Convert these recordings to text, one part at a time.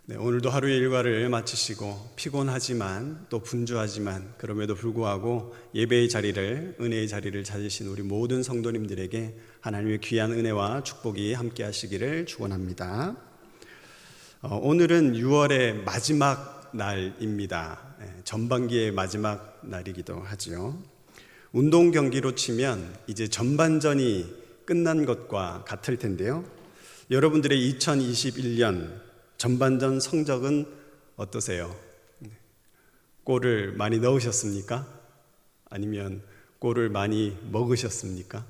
네, 오늘도 하루의 일과를 마치시고 피곤하지만 또 분주하지만 그럼에도 불구하고 예배의 자리를, 은혜의 자리를 찾으신 우리 모든 성도님들에게 하나님의 귀한 은혜와 축복이 함께 하시기를 축원합니다. 오늘은 6월의 마지막 날입니다. 전반기의 마지막 날이기도 하죠. 운동 경기로 치면 이제 전반전이 끝난 것과 같을 텐데요. 여러분들의 2021년 전반전 성적은 어떠세요? 골을 많이 넣으셨습니까? 아니면 골을 많이 먹으셨습니까?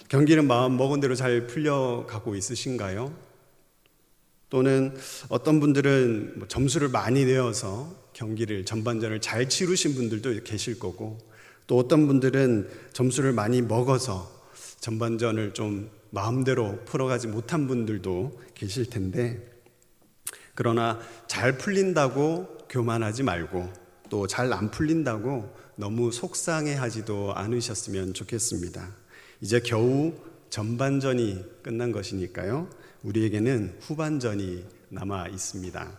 경기는 마음 먹은 대로 잘 풀려가고 있으신가요? 또는 어떤 분들은 점수를 많이 내어서 경기를, 전반전을 잘 치르신 분들도 계실 거고, 또 어떤 분들은 점수를 많이 먹어서 전반전을 좀 마음대로 풀어가지 못한 분들도 계실 텐데, 그러나 잘 풀린다고 교만하지 말고 또 잘 안 풀린다고 너무 속상해하지도 않으셨으면 좋겠습니다. 이제 겨우 전반전이 끝난 것이니까요, 우리에게는 후반전이 남아 있습니다.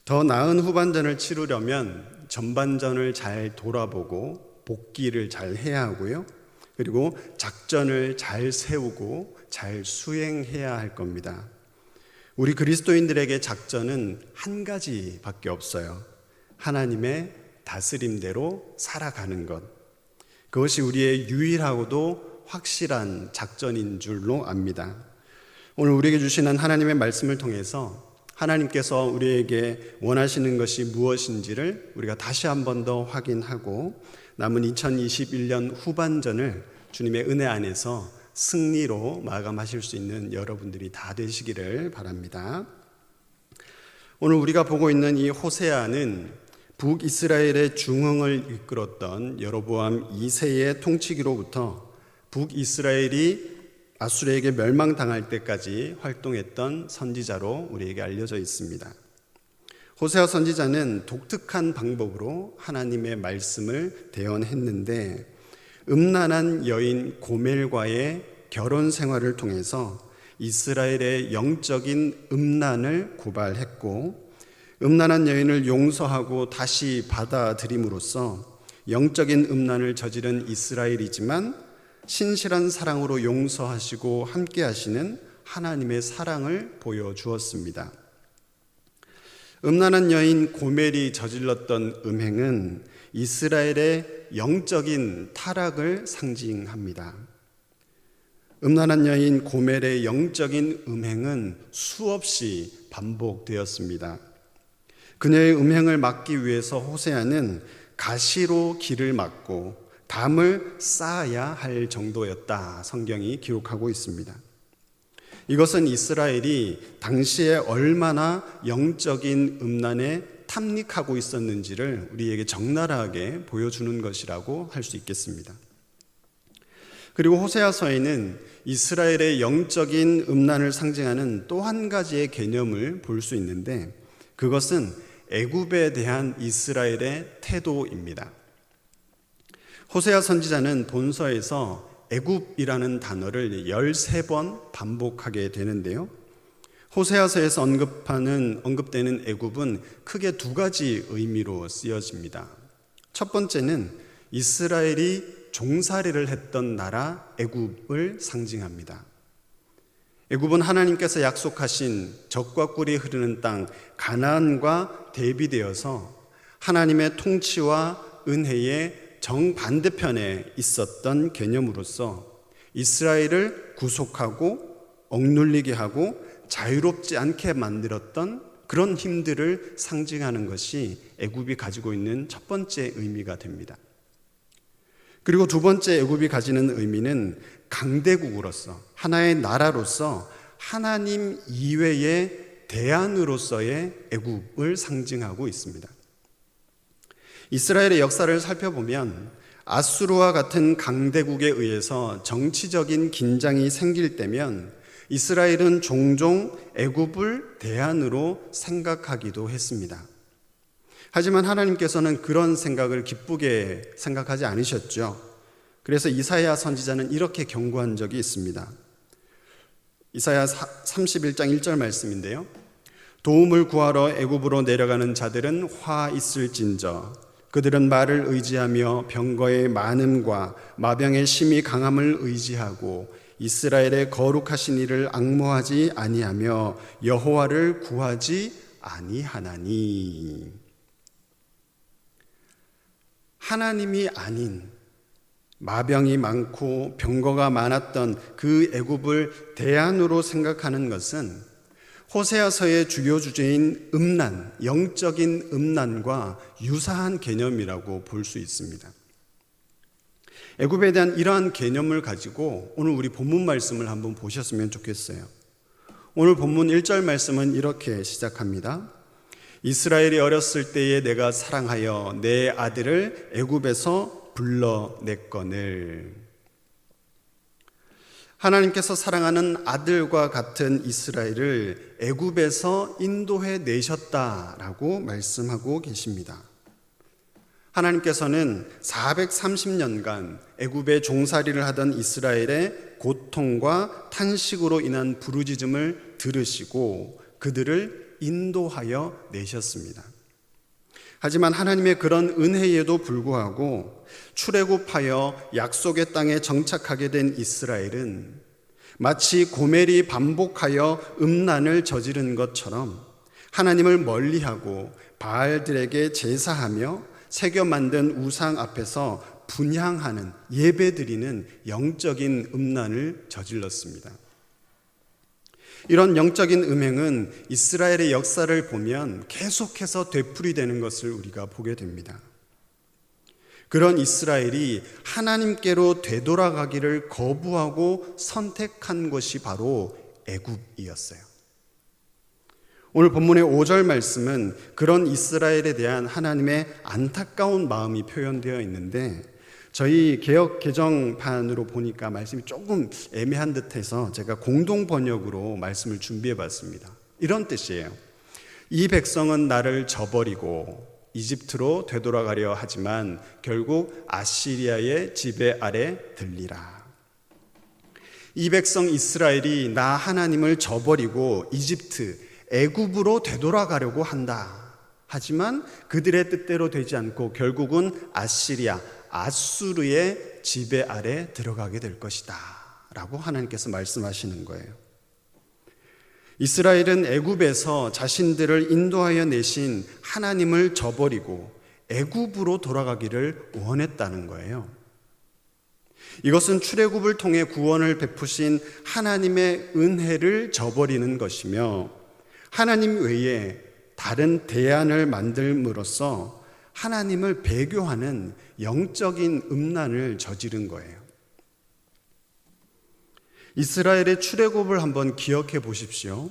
더 나은 후반전을 치르려면 전반전을 잘 돌아보고 복기를 잘 해야 하고요, 그리고 작전을 잘 세우고 잘 수행해야 할 겁니다. 우리 그리스도인들에게 작전은 한 가지밖에 없어요. 하나님의 다스림대로 살아가는 것. 그것이 우리의 유일하고도 확실한 작전인 줄로 압니다. 오늘 우리에게 주시는 하나님의 말씀을 통해서 하나님께서 우리에게 원하시는 것이 무엇인지를 우리가 다시 한 번 더 확인하고 남은 2021년 후반전을 주님의 은혜 안에서 승리로 마감하실 수 있는 여러분들이 다 되시기를 바랍니다. 오늘 우리가 보고 있는 이 호세아는 북이스라엘의 중흥을 이끌었던 여로보암 2세의 통치기로부터 북이스라엘이 아수르에게 멸망당할 때까지 활동했던 선지자로 우리에게 알려져 있습니다. 호세아 선지자는 독특한 방법으로 하나님의 말씀을 대언했는데, 음란한 여인 고멜과의 결혼 생활을 통해서 이스라엘의 영적인 음란을 고발했고, 음란한 여인을 용서하고 다시 받아들임으로써 영적인 음란을 저지른 이스라엘이지만 신실한 사랑으로 용서하시고 함께 하시는 하나님의 사랑을 보여주었습니다. 음란한 여인 고멜이 저질렀던 음행은 이스라엘의 영적인 타락을 상징합니다. 음란한 여인 고멜의 영적인 음행은 수없이 반복되었습니다. 그녀의 음행을 막기 위해서 호세아는 가시로 길을 막고 담을 쌓아야 할 정도였다, 성경이 기록하고 있습니다. 이것은 이스라엘이 당시에 얼마나 영적인 음란에 탐닉하고 있었는지를 우리에게 적나라하게 보여주는 것이라고 할 수 있겠습니다. 그리고 호세아서에는 이스라엘의 영적인 음란을 상징하는 또 한 가지의 개념을 볼 수 있는데, 그것은 애굽에 대한 이스라엘의 태도입니다. 호세아 선지자는 본서에서 애굽이라는 단어를 13번 반복하게 되는데요, 호세아서에서 언급되는 애굽은 크게 두 가지 의미로 쓰여집니다. 첫 번째는 이스라엘이 종살이를 했던 나라 애굽을 상징합니다. 애굽은 하나님께서 약속하신 젖과 꿀이 흐르는 땅 가나안과 대비되어서 하나님의 통치와 은혜의 정반대편에 있었던 개념으로서 이스라엘을 구속하고 억눌리게 하고 자유롭지 않게 만들었던 그런 힘들을 상징하는 것이 애굽이 가지고 있는 첫 번째 의미가 됩니다. 그리고 두 번째 애굽이 가지는 의미는 강대국으로서, 하나의 나라로서 하나님 이외의 대안으로서의 애굽을 상징하고 있습니다. 이스라엘의 역사를 살펴보면 아수르와 같은 강대국에 의해서 정치적인 긴장이 생길 때면 이스라엘은 종종 애굽을 대안으로 생각하기도 했습니다. 하지만 하나님께서는 그런 생각을 기쁘게 생각하지 않으셨죠. 그래서 이사야 선지자는 이렇게 경고한 적이 있습니다. 이사야 31장 1절 말씀인데요, 도움을 구하러 애굽으로 내려가는 자들은 화 있을진저 그들은 말을 의지하며 병거의 많음과 마병의 심히 강함을 의지하고 이스라엘의 거룩하신 이를 앙모하지 아니하며 여호와를 구하지 아니하나니. 하나님이 아닌 마병이 많고 병거가 많았던 그 애굽을 대안으로 생각하는 것은 호세아서의 주요 주제인 음란, 영적인 음란과 유사한 개념이라고 볼 수 있습니다. 애굽에 대한 이러한 개념을 가지고 오늘 우리 본문 말씀을 한번 보셨으면 좋겠어요. 오늘 본문 1절 말씀은 이렇게 시작합니다. 이스라엘이 어렸을 때에 내가 사랑하여 내 아들을 애굽에서 불러냈거늘. 하나님께서 사랑하는 아들과 같은 이스라엘을 애굽에서 인도해 내셨다라고 말씀하고 계십니다. 하나님께서는 430년간 애굽에 종살이를 하던 이스라엘의 고통과 탄식으로 인한 부르짖음을 들으시고 그들을 인도하여 내셨습니다. 하지만 하나님의 그런 은혜에도 불구하고 출애굽하여 약속의 땅에 정착하게 된 이스라엘은 마치 고멜이 반복하여 음란을 저지른 것처럼 하나님을 멀리하고 바알들에게 제사하며 새겨 만든 우상 앞에서 분향하는 예배드리는 영적인 음란을 저질렀습니다. 이런 영적인 음행은 이스라엘의 역사를 보면 계속해서 되풀이되는 것을 우리가 보게 됩니다. 그런 이스라엘이 하나님께로 되돌아가기를 거부하고 선택한 것이 바로 애굽이었어요. 오늘 본문의 5절 말씀은 그런 이스라엘에 대한 하나님의 안타까운 마음이 표현되어 있는데 저희 개역 개정판으로 보니까 말씀이 조금 애매한 듯해서 제가 공동 번역으로 말씀을 준비해 봤습니다. 이런 뜻이에요. 이 백성은 나를 저버리고 이집트로 되돌아가려 하지만 결국 아시리아의 지배 아래 들리라. 이 백성 이스라엘이 나 하나님을 저버리고 이집트, 애굽으로 되돌아가려고 한다. 하지만 그들의 뜻대로 되지 않고 결국은 아시리아, 아수르의 지배 아래 들어가게 될 것이다 라고 하나님께서 말씀하시는 거예요. 이스라엘은 애굽에서 자신들을 인도하여 내신 하나님을 저버리고 애굽으로 돌아가기를 원했다는 거예요. 이것은 출애굽을 통해 구원을 베푸신 하나님의 은혜를 저버리는 것이며 하나님 외에 다른 대안을 만들므로써 하나님을 배교하는 영적인 음란을 저지른 거예요. 이스라엘의 출애굽을 한번 기억해 보십시오.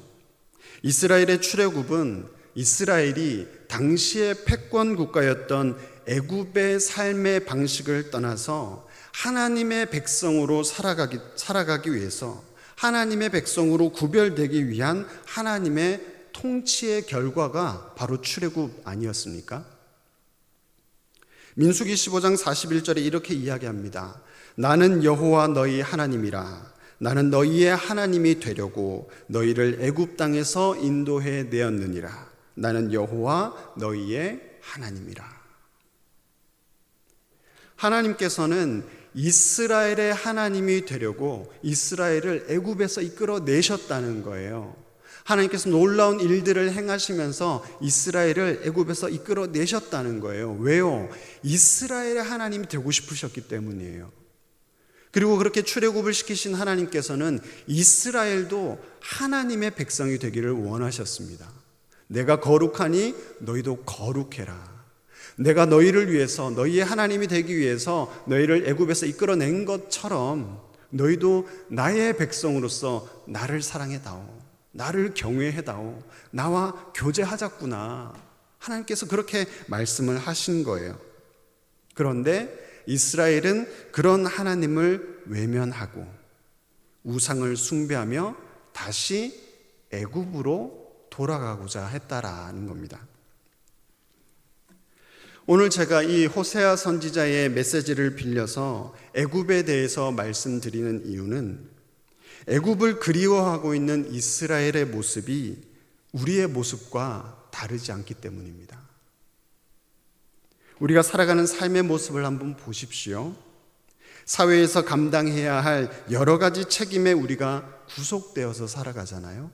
이스라엘의 출애굽은 이스라엘이 당시의 패권 국가였던 애굽의 삶의 방식을 떠나서 하나님의 백성으로 살아가기 위해서 하나님의 백성으로 구별되기 위한 하나님의 통치의 결과가 바로 출애굽 아니었습니까? 민수기 15장 41절에 이렇게 이야기합니다. 나는 여호와 너희 하나님이라. 나는 너희의 하나님이 되려고 너희를 애굽 땅에서 인도해 내었느니라. 나는 여호와 너희의 하나님이라. 하나님께서는 이스라엘의 하나님이 되려고 이스라엘을 애굽에서 이끌어 내셨다는 거예요. 하나님께서 놀라운 일들을 행하시면서 이스라엘을 애굽에서 이끌어 내셨다는 거예요. 왜요? 이스라엘의 하나님이 되고 싶으셨기 때문이에요. 그리고 그렇게 출애굽을 시키신 하나님께서는 이스라엘도 하나님의 백성이 되기를 원하셨습니다. 내가 거룩하니 너희도 거룩해라. 내가 너희를 위해서 너희의 하나님이 되기 위해서 너희를 애굽에서 이끌어낸 것처럼 너희도 나의 백성으로서 나를 사랑해다오. 나를 경외해다오. 나와 교제하자꾸나. 하나님께서 그렇게 말씀을 하신 거예요. 그런데 이스라엘은 그런 하나님을 외면하고 우상을 숭배하며 다시 애굽으로 돌아가고자 했다라는 겁니다. 오늘 제가 이 호세아 선지자의 메시지를 빌려서 애굽에 대해서 말씀드리는 이유는 애굽을 그리워하고 있는 이스라엘의 모습이 우리의 모습과 다르지 않기 때문입니다. 우리가 살아가는 삶의 모습을 한번 보십시오. 사회에서 감당해야 할 여러 가지 책임에 우리가 구속되어서 살아가잖아요.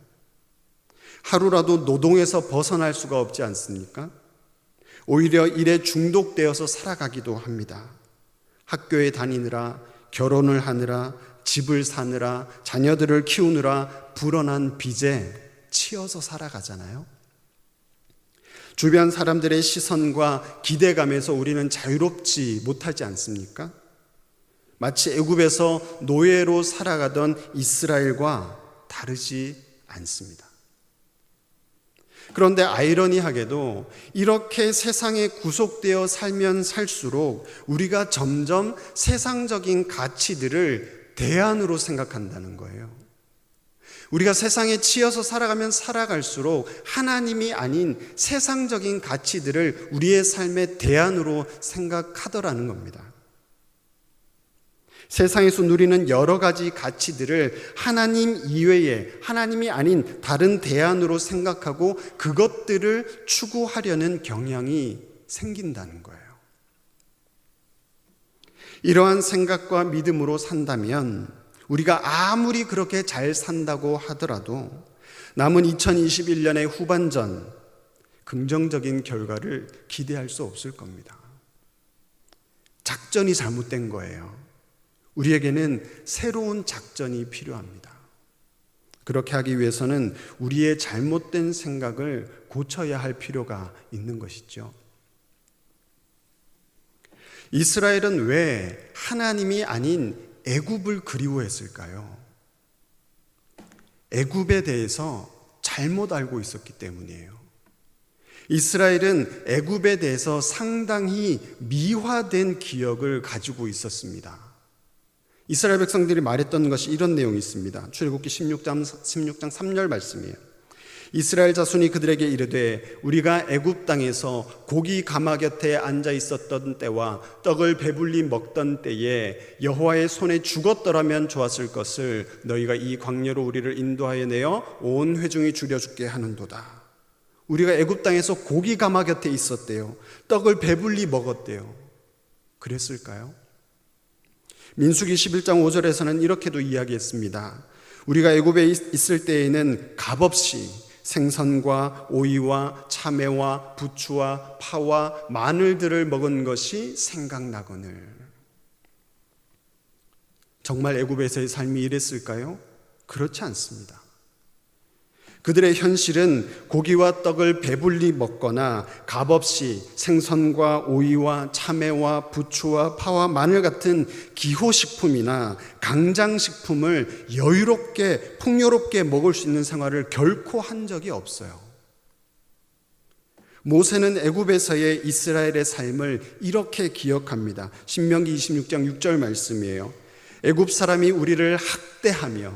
하루라도 노동에서 벗어날 수가 없지 않습니까? 오히려 일에 중독되어서 살아가기도 합니다. 학교에 다니느라, 결혼을 하느라, 집을 사느라, 자녀들을 키우느라 불어난 빚에 치여서 살아가잖아요. 주변 사람들의 시선과 기대감에서 우리는 자유롭지 못하지 않습니까? 마치 애굽에서 노예로 살아가던 이스라엘과 다르지 않습니다. 그런데 아이러니하게도 이렇게 세상에 구속되어 살면 살수록 우리가 점점 세상적인 가치들을 대안으로 생각한다는 거예요. 우리가 세상에 치여서 살아가면 살아갈수록 하나님이 아닌 세상적인 가치들을 우리의 삶의 대안으로 생각하더라는 겁니다. 세상에서 누리는 여러 가지 가치들을 하나님 이외에, 하나님이 아닌 다른 대안으로 생각하고 그것들을 추구하려는 경향이 생긴다는 거예요. 이러한 생각과 믿음으로 산다면 우리가 아무리 그렇게 잘 산다고 하더라도 남은 2021년의 후반전 긍정적인 결과를 기대할 수 없을 겁니다. 작전이 잘못된 거예요. 우리에게는 새로운 작전이 필요합니다. 그렇게 하기 위해서는 우리의 잘못된 생각을 고쳐야 할 필요가 있는 것이죠. 이스라엘은 왜 하나님이 아닌 애굽을 그리워했을까요? 애굽에 대해서 잘못 알고 있었기 때문이에요. 이스라엘은 애굽에 대해서 상당히 미화된 기억을 가지고 있었습니다. 이스라엘 백성들이 말했던 것이 이런 내용이 있습니다. 출애굽기 16장 3절 말씀이에요. 이스라엘 자손이 그들에게 이르되 우리가 애굽 땅에서 고기 가마 곁에 앉아 있었던 때와 떡을 배불리 먹던 때에 여호와의 손에 죽었더라면 좋았을 것을 너희가 이 광야로 우리를 인도하여 내어 온 회중이 줄여죽게 하는도다. 우리가 애굽 땅에서 고기 가마 곁에 있었대요. 떡을 배불리 먹었대요. 그랬을까요? 민수기 11장 5절에서는 이렇게도 이야기했습니다. 우리가 애굽에 있을 때에는 값없이 생선과 오이와 참외와 부추와 파와 마늘들을 먹은 것이 생각나거늘. 정말 애굽에서의 삶이 이랬을까요? 그렇지 않습니다. 그들의 현실은 고기와 떡을 배불리 먹거나 값없이 생선과 오이와 참외와 부추와 파와 마늘 같은 기호식품이나 강장식품을 여유롭게 풍요롭게 먹을 수 있는 생활을 결코 한 적이 없어요. 모세는 애굽에서의 이스라엘의 삶을 이렇게 기억합니다. 신명기 26장 6절 말씀이에요. 애굽 사람이 우리를 학대하며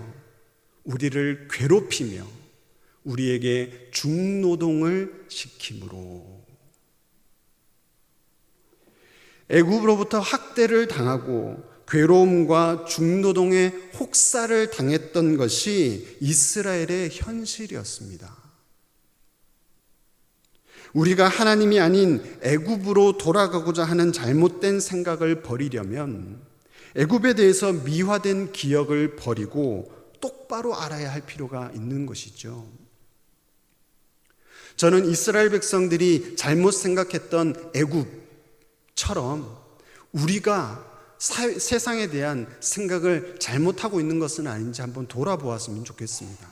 우리를 괴롭히며 우리에게 중노동을 시키므로. 애굽으로부터 학대를 당하고 괴로움과 중노동의 혹사를 당했던 것이 이스라엘의 현실이었습니다. 우리가 하나님이 아닌 애굽으로 돌아가고자 하는 잘못된 생각을 버리려면 애굽에 대해서 미화된 기억을 버리고 똑바로 알아야 할 필요가 있는 것이죠. 저는 이스라엘 백성들이 잘못 생각했던 애굽처럼 우리가 세상에 대한 생각을 잘못하고 있는 것은 아닌지 한번 돌아보았으면 좋겠습니다.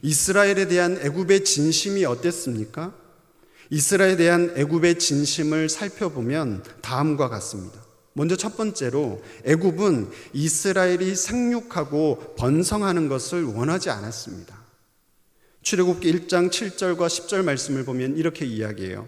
이스라엘에 대한 애굽의 진심이 어땠습니까? 이스라엘에 대한 애굽의 진심을 살펴보면 다음과 같습니다. 먼저 첫 번째로 애굽은 이스라엘이 생육하고 번성하는 것을 원하지 않았습니다. 출애굽기 1장 7절과 10절 말씀을 보면 이렇게 이야기해요.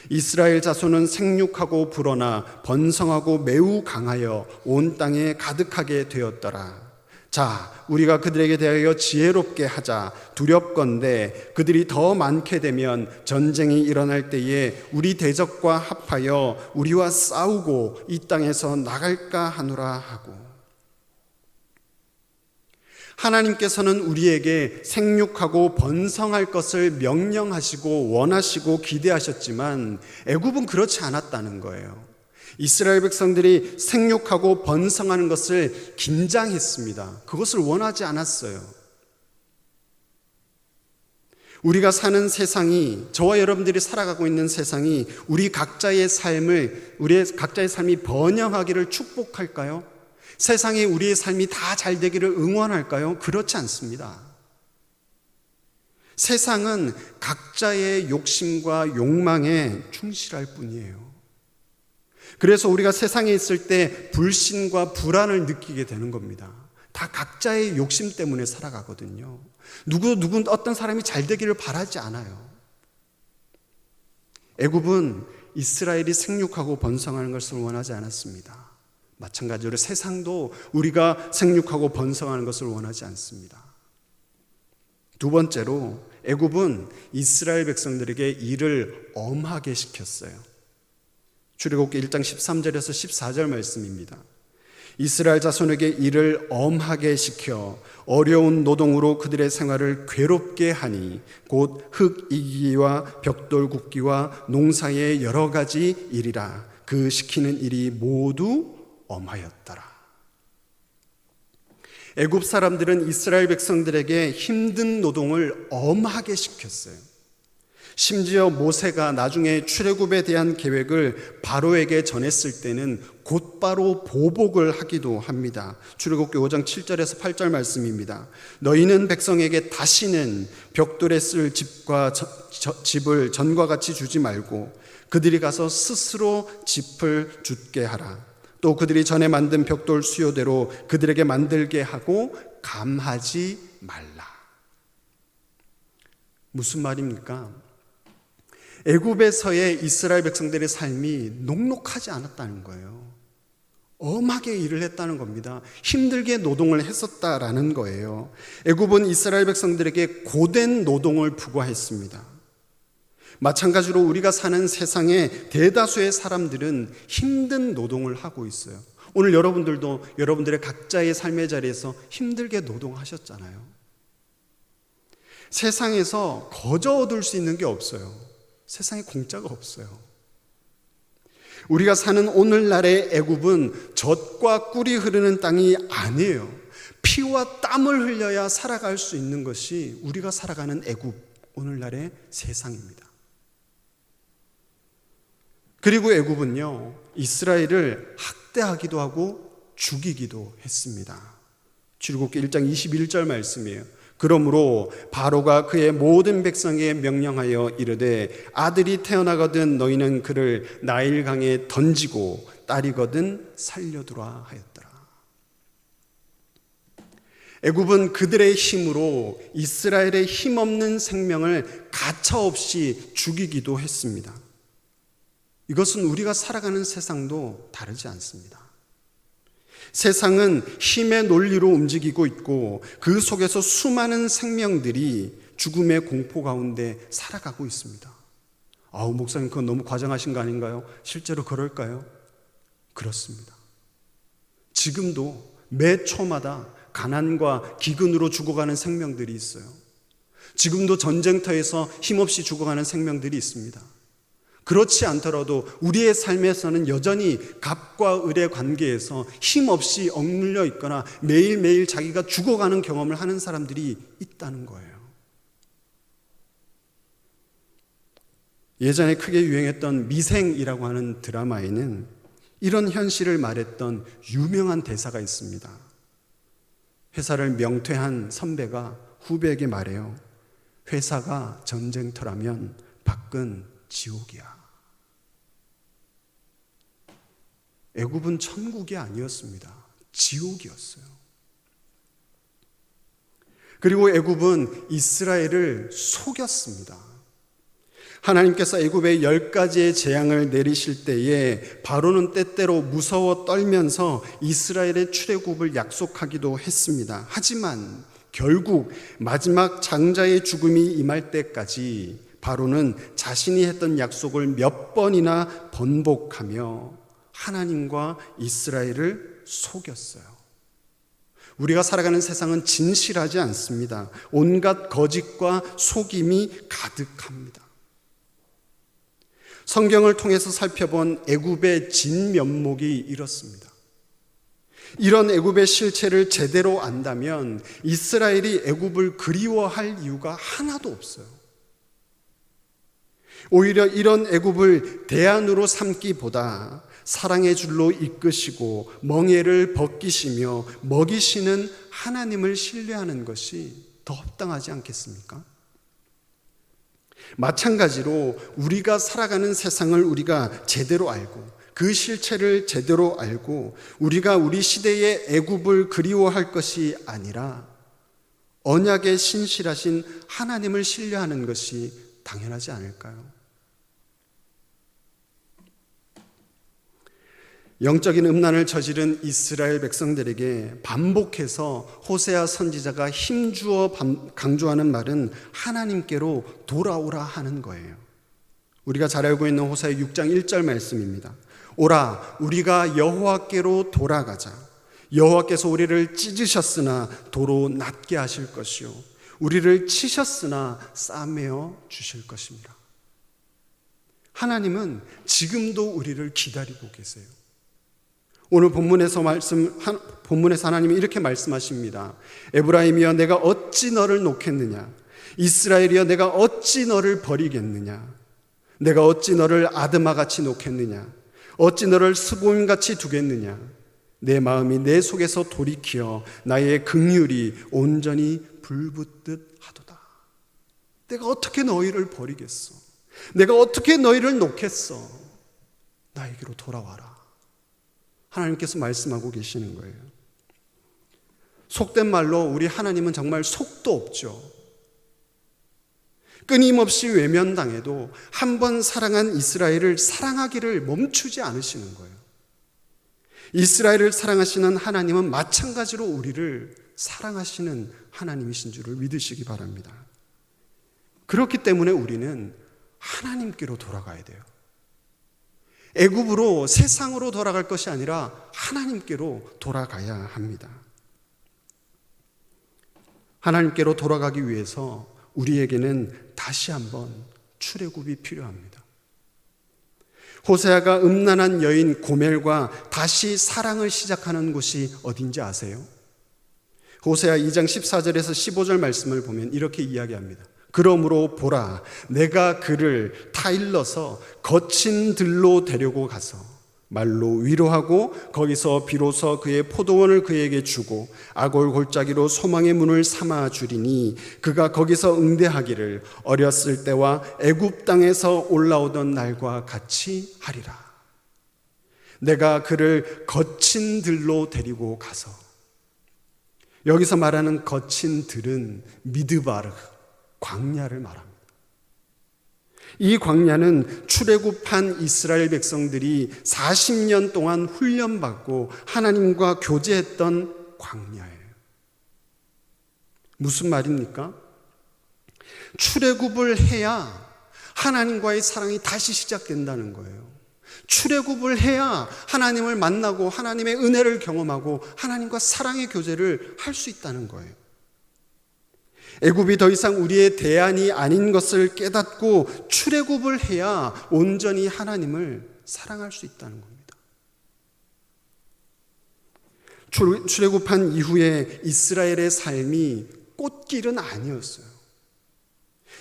이스라엘 자손은 생육하고 불어나 번성하고 매우 강하여 온 땅에 가득하게 되었더라. 자, 우리가 그들에게 대하여 지혜롭게 하자. 두렵건대 그들이 더 많게 되면 전쟁이 일어날 때에 우리 대적과 합하여 우리와 싸우고 이 땅에서 나갈까 하노라 하고. 하나님께서는 우리에게 생육하고 번성할 것을 명령하시고 원하시고 기대하셨지만 애굽은 그렇지 않았다는 거예요. 이스라엘 백성들이 생육하고 번성하는 것을 긴장했습니다. 그것을 원하지 않았어요. 우리가 사는 세상이, 저와 여러분들이 살아가고 있는 세상이 우리 각자의 삶이 번영하기를 축복할까요? 세상에 우리의 삶이 다 잘 되기를 응원할까요? 그렇지 않습니다. 세상은 각자의 욕심과 욕망에 충실할 뿐이에요. 그래서 우리가 세상에 있을 때 불신과 불안을 느끼게 되는 겁니다. 다 각자의 욕심 때문에 살아가거든요. 누구 어떤 사람이 잘 되기를 바라지 않아요. 애굽은 이스라엘이 생육하고 번성하는 것을 원하지 않았습니다. 마찬가지로 세상도 우리가 생육하고 번성하는 것을 원하지 않습니다. 두 번째로 애굽은 이스라엘 백성들에게 일을 엄하게 시켰어요. 출애굽기 1장 13절에서 14절 말씀입니다. 이스라엘 자손에게 일을 엄하게 시켜 어려운 노동으로 그들의 생활을 괴롭게 하니 곧 흙 이기기와 벽돌 굽기와 농사의 여러 가지 일이라. 그 시키는 일이 모두 엄하였더라. 애굽 사람들은 이스라엘 백성들에게 힘든 노동을 엄하게 시켰어요. 심지어 모세가 나중에 출애굽에 대한 계획을 바로에게 전했을 때는 곧바로 보복을 하기도 합니다. 출애굽기 5장 7절에서 8절 말씀입니다. 너희는 백성에게 다시는 벽돌에 쓸 집을 전과 같이 주지 말고 그들이 가서 스스로 집을 짓게 하라. 또 그들이 전에 만든 벽돌 수요대로 그들에게 만들게 하고 감하지 말라. 무슨 말입니까? 애굽에서의 이스라엘 백성들의 삶이 녹록하지 않았다는 거예요. 엄하게 일을 했다는 겁니다. 힘들게 노동을 했었다라는 거예요. 애굽은 이스라엘 백성들에게 고된 노동을 부과했습니다. 마찬가지로 우리가 사는 세상의 대다수의 사람들은 힘든 노동을 하고 있어요. 오늘 여러분들도 여러분들의 각자의 삶의 자리에서 힘들게 노동하셨잖아요. 세상에서 거저 얻을 수 있는 게 없어요. 세상에 공짜가 없어요. 우리가 사는 오늘날의 애굽은 젖과 꿀이 흐르는 땅이 아니에요. 피와 땀을 흘려야 살아갈 수 있는 것이 우리가 살아가는 애굽, 오늘날의 세상입니다. 그리고 애굽은요, 이스라엘을 학대하기도 하고 죽이기도 했습니다. 출애굽기 1장 21절 말씀이에요. 그러므로 바로가 그의 모든 백성에게 명령하여 이르되 아들이 태어나거든 너희는 그를 나일강에 던지고 딸이거든 살려두라 하였더라. 애굽은 그들의 힘으로 이스라엘의 힘없는 생명을 가차없이 죽이기도 했습니다. 이것은 우리가 살아가는 세상도 다르지 않습니다. 세상은 힘의 논리로 움직이고 있고 그 속에서 수많은 생명들이 죽음의 공포 가운데 살아가고 있습니다. 아우, 목사님 그건 너무 과장하신 거 아닌가요? 실제로 그럴까요? 그렇습니다. 지금도 매 초마다 가난과 기근으로 죽어가는 생명들이 있어요. 지금도 전쟁터에서 힘없이 죽어가는 생명들이 있습니다. 그렇지 않더라도 우리의 삶에서는 여전히 갑과 을의 관계에서 힘없이 억눌려 있거나 매일매일 자기가 죽어가는 경험을 하는 사람들이 있다는 거예요. 예전에 크게 유행했던 미생이라고 하는 드라마에는 이런 현실을 말했던 유명한 대사가 있습니다. 회사를 명퇴한 선배가 후배에게 말해요. 회사가 전쟁터라면 밖은 지옥이야. 애굽은 천국이 아니었습니다. 지옥이었어요. 그리고 애굽은 이스라엘을 속였습니다. 하나님께서 애굽에 10가지의 재앙을 내리실 때에 바로는 때때로 무서워 떨면서 이스라엘의 출애굽을 약속하기도 했습니다. 하지만 결국 마지막 장자의 죽음이 임할 때까지 바로는 자신이 했던 약속을 몇 번이나 번복하며 하나님과 이스라엘을 속였어요. 우리가 살아가는 세상은 진실하지 않습니다. 온갖 거짓과 속임이 가득합니다. 성경을 통해서 살펴본 애굽의 진면목이 이렇습니다. 이런 애굽의 실체를 제대로 안다면 이스라엘이 애굽을 그리워할 이유가 하나도 없어요. 오히려 이런 애굽을 대안으로 삼기보다 사랑의 줄로 이끄시고 멍에를 벗기시며 먹이시는 하나님을 신뢰하는 것이 더 합당하지 않겠습니까? 마찬가지로 우리가 살아가는 세상을 우리가 제대로 알고 그 실체를 제대로 알고 우리가 우리 시대의 애굽을 그리워할 것이 아니라 언약에 신실하신 하나님을 신뢰하는 것이 당연하지 않을까요? 영적인 음란을 저지른 이스라엘 백성들에게 반복해서 호세아 선지자가 힘주어 강조하는 말은 하나님께로 돌아오라 하는 거예요. 우리가 잘 알고 있는 호세아 6장 1절 말씀입니다. 오라, 우리가 여호와께로 돌아가자. 여호와께서 우리를 찢으셨으나 도로 낫게 하실 것이요 우리를 치셨으나 싸매어 주실 것입니다. 하나님은 지금도 우리를 기다리고 계세요. 오늘 본문에서 하나님이 이렇게 말씀하십니다. 에브라임이여 내가 어찌 너를 놓겠느냐? 이스라엘이여 내가 어찌 너를 버리겠느냐? 내가 어찌 너를 아드마같이 놓겠느냐? 어찌 너를 스보임같이 두겠느냐? 내 마음이 내 속에서 돌이키어 나의 긍휼이 온전히 불붙듯 하도다. 내가 어떻게 너희를 버리겠어? 내가 어떻게 너희를 놓겠어? 나에게로 돌아와라. 하나님께서 말씀하고 계시는 거예요. 속된 말로 우리 하나님은 정말 속도 없죠. 끊임없이 외면당해도 한 번 사랑한 이스라엘을 사랑하기를 멈추지 않으시는 거예요. 이스라엘을 사랑하시는 하나님은 마찬가지로 우리를 사랑하시는 하나님이신 줄을 믿으시기 바랍니다. 그렇기 때문에 우리는 하나님께로 돌아가야 돼요. 애굽으로 세상으로 돌아갈 것이 아니라 하나님께로 돌아가야 합니다. 하나님께로 돌아가기 위해서 우리에게는 다시 한번 출애굽이 필요합니다. 호세아가 음란한 여인 고멜과 다시 사랑을 시작하는 곳이 어딘지 아세요? 호세아 2장 14절에서 15절 말씀을 보면 이렇게 이야기합니다. 그러므로 보라, 내가 그를 타일러서 거친 들로 데리고 가서 말로 위로하고 거기서 비로소 그의 포도원을 그에게 주고 아골 골짜기로 소망의 문을 삼아 주리니 그가 거기서 응대하기를 어렸을 때와 애굽 땅에서 올라오던 날과 같이 하리라. 내가 그를 거친 들로 데리고 가서, 여기서 말하는 거친 들은 미드바르 광야를 말합니다. 이 광야는 출애굽한 이스라엘 백성들이 40년 동안 훈련받고 하나님과 교제했던 광야예요. 무슨 말입니까? 출애굽을 해야 하나님과의 사랑이 다시 시작된다는 거예요. 출애굽을 해야 하나님을 만나고 하나님의 은혜를 경험하고 하나님과 사랑의 교제를 할 수 있다는 거예요. 애굽이 더 이상 우리의 대안이 아닌 것을 깨닫고 출애굽을 해야 온전히 하나님을 사랑할 수 있다는 겁니다. 출애굽한 이후에 이스라엘의 삶이 꽃길은 아니었어요.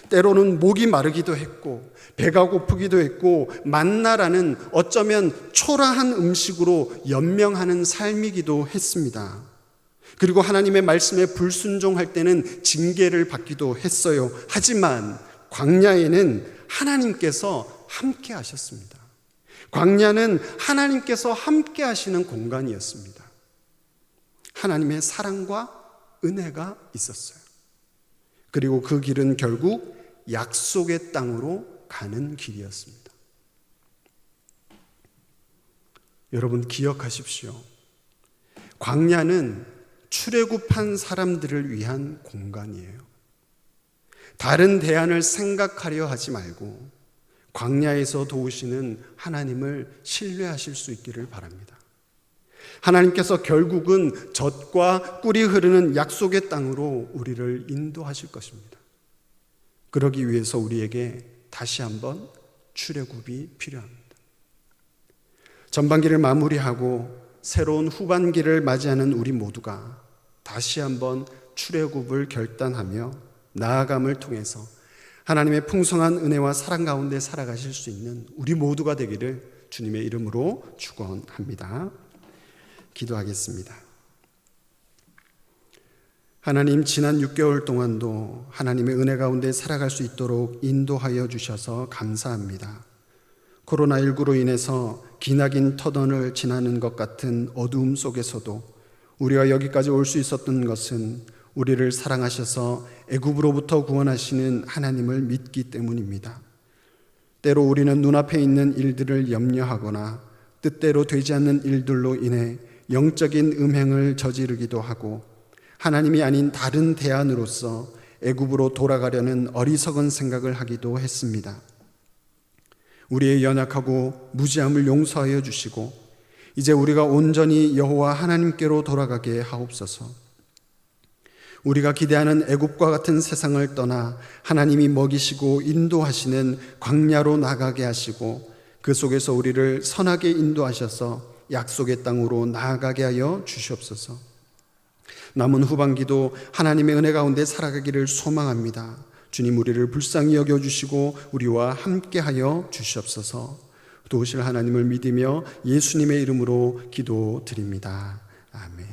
때로는 목이 마르기도 했고 배가 고프기도 했고 만나라는 어쩌면 초라한 음식으로 연명하는 삶이기도 했습니다. 그리고 하나님의 말씀에 불순종할 때는 징계를 받기도 했어요. 하지만 광야에는 하나님께서 함께 하셨습니다. 광야는 하나님께서 함께 하시는 공간이었습니다. 하나님의 사랑과 은혜가 있었어요. 그리고 그 길은 결국 약속의 땅으로 가는 길이었습니다. 여러분 기억하십시오. 광야는 출애굽한 사람들을 위한 공간이에요. 다른 대안을 생각하려 하지 말고 광야에서 도우시는 하나님을 신뢰하실 수 있기를 바랍니다. 하나님께서 결국은 젖과 꿀이 흐르는 약속의 땅으로 우리를 인도하실 것입니다. 그러기 위해서 우리에게 다시 한번 출애굽이 필요합니다. 전반기를 마무리하고 새로운 후반기를 맞이하는 우리 모두가 다시 한번 출애굽을 결단하며 나아감을 통해서 하나님의 풍성한 은혜와 사랑 가운데 살아가실 수 있는 우리 모두가 되기를 주님의 이름으로 축원합니다. 기도하겠습니다. 하나님, 지난 6개월 동안도 하나님의 은혜 가운데 살아갈 수 있도록 인도하여 주셔서 감사합니다. 코로나19로 인해서 기나긴 터널을 지나는 것 같은 어두움 속에서도 우리가 여기까지 올 수 있었던 것은 우리를 사랑하셔서 애굽으로부터 구원하시는 하나님을 믿기 때문입니다. 때로 우리는 눈앞에 있는 일들을 염려하거나 뜻대로 되지 않는 일들로 인해 영적인 음행을 저지르기도 하고 하나님이 아닌 다른 대안으로서 애굽으로 돌아가려는 어리석은 생각을 하기도 했습니다. 우리의 연약하고 무지함을 용서하여 주시고 이제 우리가 온전히 여호와 하나님께로 돌아가게 하옵소서. 우리가 기대하는 애굽과 같은 세상을 떠나 하나님이 먹이시고 인도하시는 광야로 나가게 하시고 그 속에서 우리를 선하게 인도하셔서 약속의 땅으로 나아가게 하여 주시옵소서. 남은 후반기도 하나님의 은혜 가운데 살아가기를 소망합니다. 주님, 우리를 불쌍히 여겨주시고 우리와 함께하여 주시옵소서. 도우실 하나님을 믿으며 예수님의 이름으로 기도드립니다. 아멘.